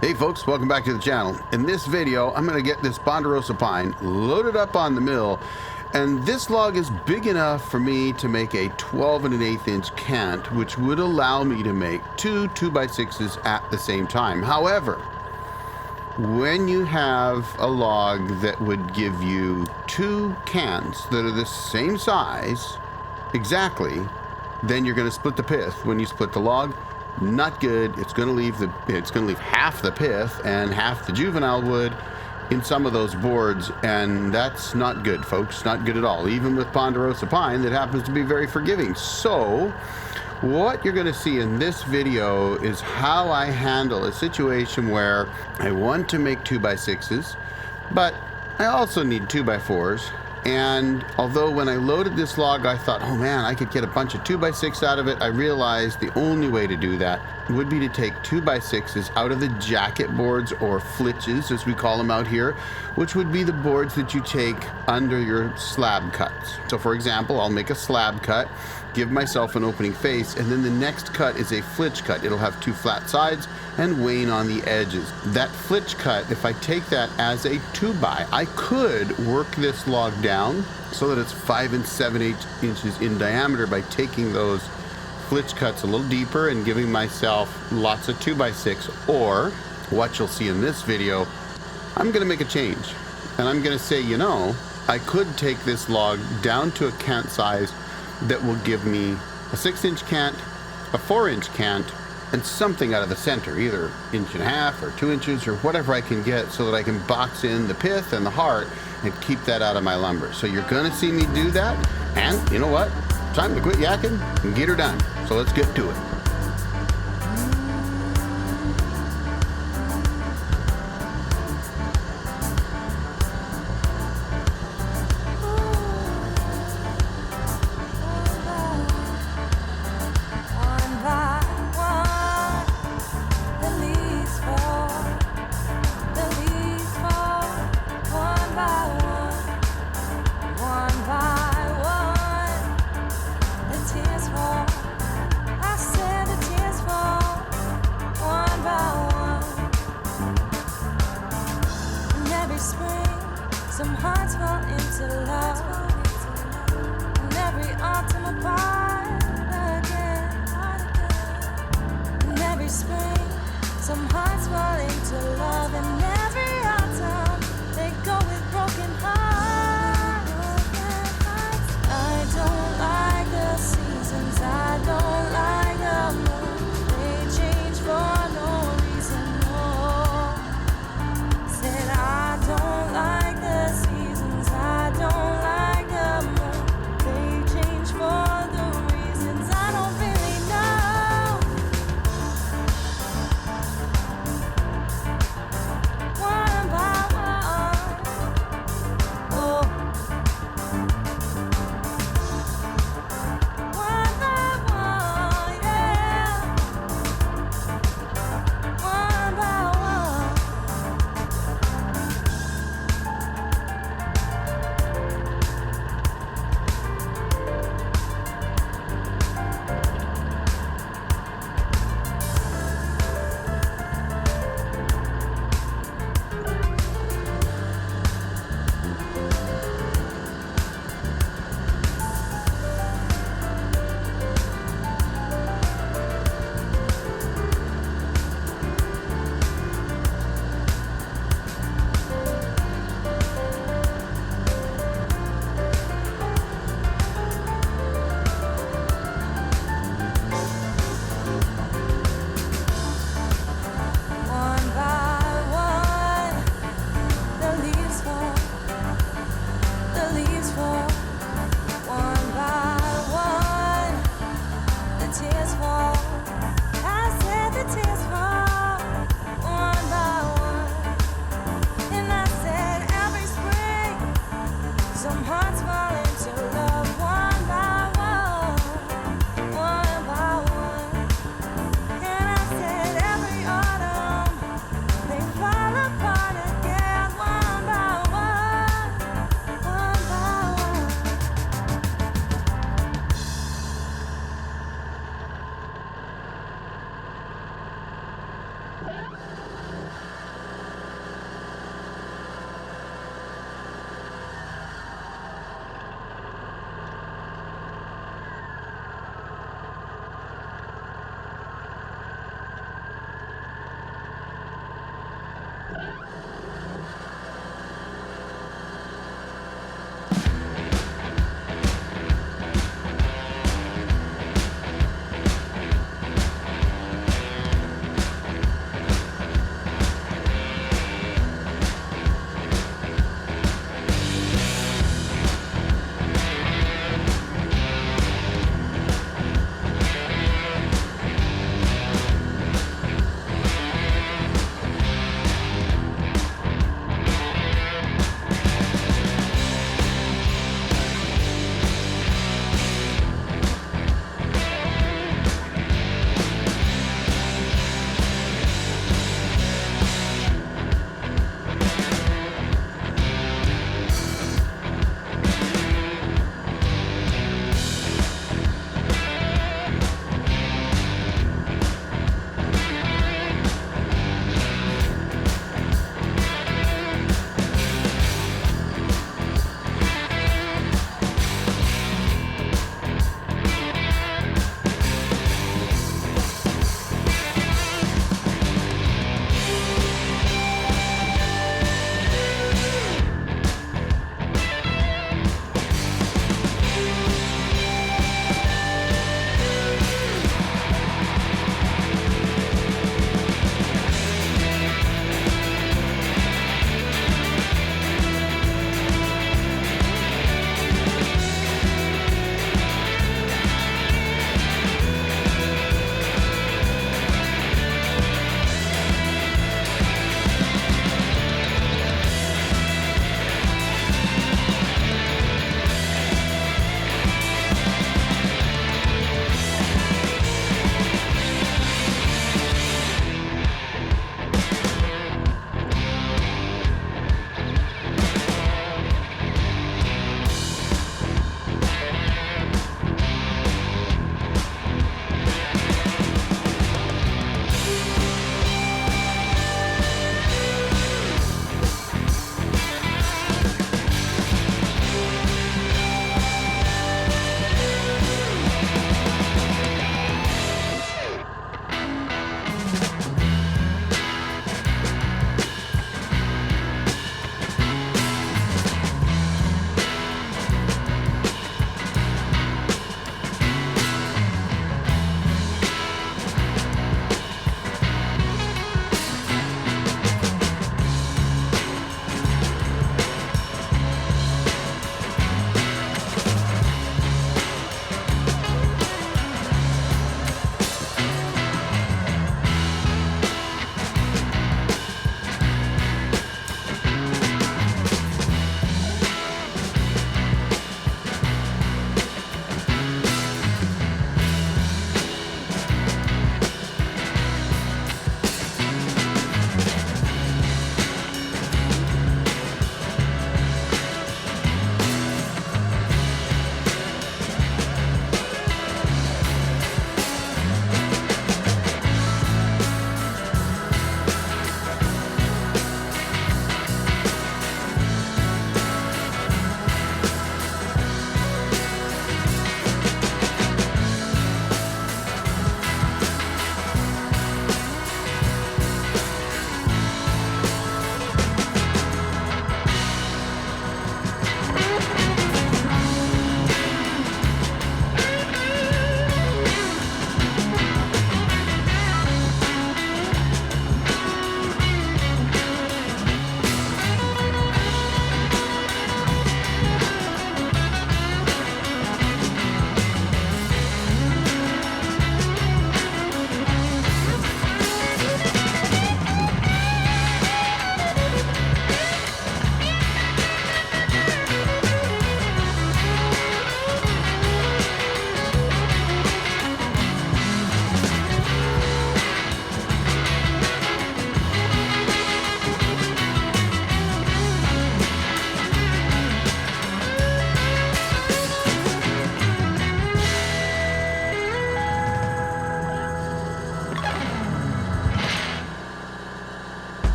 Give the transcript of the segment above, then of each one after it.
Hey folks, welcome back to the channel. In this video, I'm going to get this ponderosa pine loaded up on the mill, and this log is big enough for me to make a 12 1/8 inch cant, which would allow me to make two 2x6s at the same time. However, when you have a log that would give you two cants that are the same size exactly, then you're going to split the pith. When you split the log, not good. It's going to leave half the pith and half the juvenile wood in some of those boards, and that's not good, folks. Not good at all, even with ponderosa pine that happens to be very forgiving. So what you're going to see in this video is how I handle a situation where I want to make 2x6s, but I also need 2x4s. And although when I loaded this log, I thought, oh man, I could get a bunch of 2x6 out of it, I realized the only way to do that would be to take 2x6s out of the jacket boards, or flitches as we call them out here, which would be the boards that you take under your slab cuts. So for example, I'll make a slab cut, give myself an opening face, and then the next cut is a flitch cut. It'll have two flat sides and wane on the edges. That flitch cut, if I take that as a 2x, I could work this log down so that it's 5 7/8 inches in diameter by taking those flitch cuts a little deeper and giving myself lots of 2x6. Or what you'll see in this video, I'm gonna make a change, and I'm gonna say, you know, I could take this log down to a cant size that will give me a 6-inch cant, a 4-inch cant, and something out of the center, either 1.5 or 2 inches or whatever I can get, so that I can box in the pith and the heart and keep that out of my lumber. So you're gonna see me do that, and you know what? Time to quit yakking and get her done. So let's get to it. Some hearts fall into love, and every autumn apart again. And every spring, some hearts fall into love, and every autumn they go with broken hearts. I don't like the seasons, I don't like the moon. They change for no reason, no. Said I don't like the seasons, I don't like the moon. They change for the reasons I don't really know.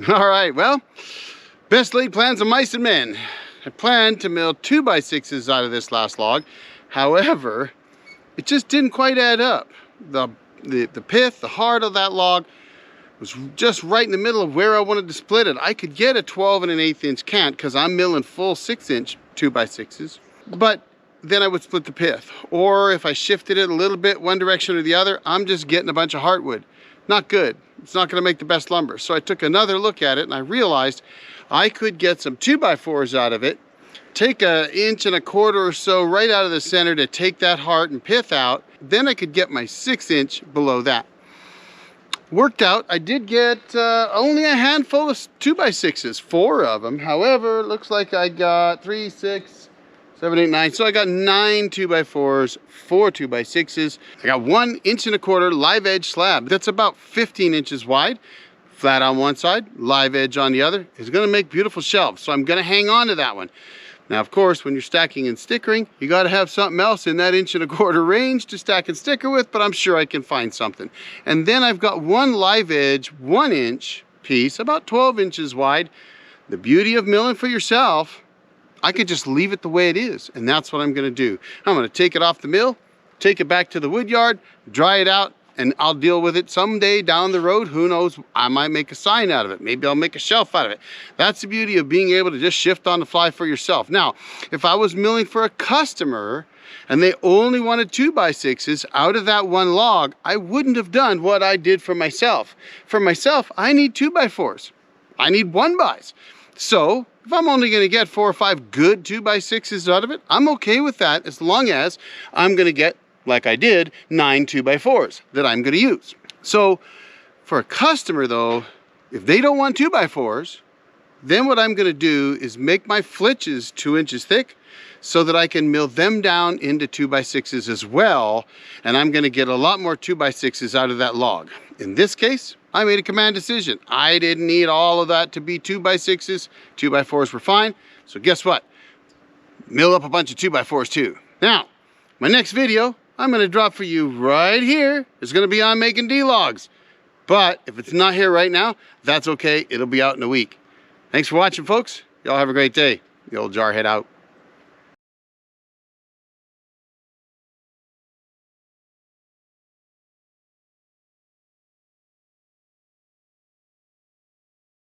All right, well, best laid plans of mice and men. I planned to mill 2x6s out of this last log. However, it just didn't quite add up. The pith, the heart of that log was just right in the middle of where I wanted to split it. I could get a 12 1/8 inch cant because I'm milling full 6-inch 2x6s, but then I would split the pith. Or if I shifted it a little bit one direction or the other, I'm just getting a bunch of heartwood. Not good. It's not going to make the best lumber. So I took another look at it and I realized I could get some 2x4s out of it, take 1.25 inches or so right out of the center to take that heart and pith out. Then I could get my 6-inch below that. Worked out. I did get only a handful of 2x6s, 4 of them. However, it looks like I got 3, 6, 7, 8, 9. So I got 9 2x4s, 4 2x6s. I got 1.25 inch live edge slab. That's about 15 inches wide. Flat on one side, live edge on the other. It's going to make beautiful shelves. So I'm going to hang on to that one. Now, of course, when you're stacking and stickering, you got to have something else in that 1.25 inch range to stack and sticker with, but I'm sure I can find something. And then I've got one live edge, 1-inch piece, about 12 inches wide. The beauty of milling for yourself, I could just leave it the way it is, and that's what I'm going to do. I'm going to take it off the mill, take it back to the wood yard, dry it out, and I'll deal with it someday down the road. Who knows? I might make a sign out of it. Maybe I'll make a shelf out of it. That's the beauty of being able to just shift on the fly for yourself. Now, if I was milling for a customer and they only wanted 2x6s out of that one log, I wouldn't have done what I did for myself. For myself, I need 2x4s. I need 1xs. So if I'm only going to get 4 or 5 good 2x6s out of it, I'm okay with that as long as I'm going to get, like I did, 9 2x4s that I'm going to use. So for a customer though, if they don't want 2x4s, then what I'm going to do is make my flitches 2 inches thick so that I can mill them down into 2x6s as well. And I'm going to get a lot more 2x6s out of that log. In this case, I made a command decision. I didn't need all of that to be 2x6s. 2x4s were fine. So guess what? Mill up a bunch of 2x4s too. Now, my next video, I'm going to drop for you right here. It's going to be on making D-logs. But if it's not here right now, that's okay. It'll be out in a week. Thanks for watching, folks. Y'all have a great day. The old jarhead out.